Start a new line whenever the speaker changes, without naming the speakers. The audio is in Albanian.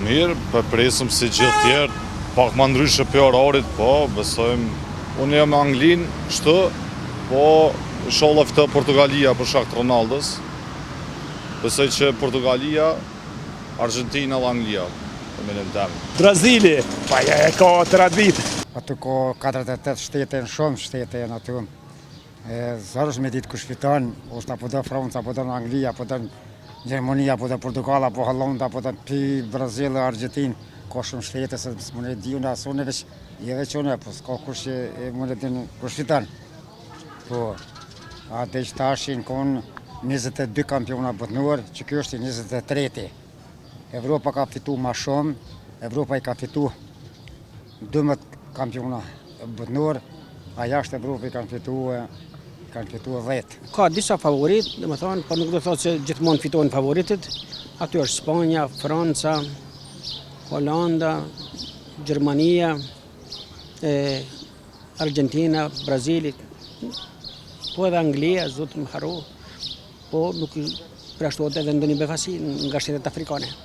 Mirë, presim si gjithë tjerë, pak më ndryshe për orarit, po, besojmë, unë jam Anglin, shtë, po, sholla fitë Portugalia për shakt Ronaldës, besoj që Portugalia, Argentina dhe Anglia, të minim temë.
Brazili, pa e ka tradit.
Aty ka 48 shtete në shumë shtete në aty. Zarësh me ditë kush fiton, ose apo do Franca, apo do Anglia, apo do Gjermania, apo do Portugal, apo Hollanda, apo do Brazil, Argentinë, ka shumë shtete se s'mund e di unë asone veç, veç unë, po s'ka kush e mund e din kush fiton. Po, atë që tashin kon 22 kampiona botëror, që kjo është i 23. Evropa ka fitu ma shumë, Evropa i ka fitu 12 kampiona botëror, a jashtë Evropë i kanë fitu 10.
Ka disa favorit, dhe më thonë, por nuk do thotë se gjithmonë fitojnë favoritet. Aty është Spanja, Franca, Holanda, Gjermania, Argentina, Brazili, po edhe Anglia, zotë më haru, po nuk prashtohet edhe ndonjë befasi nga shtetet afrikane.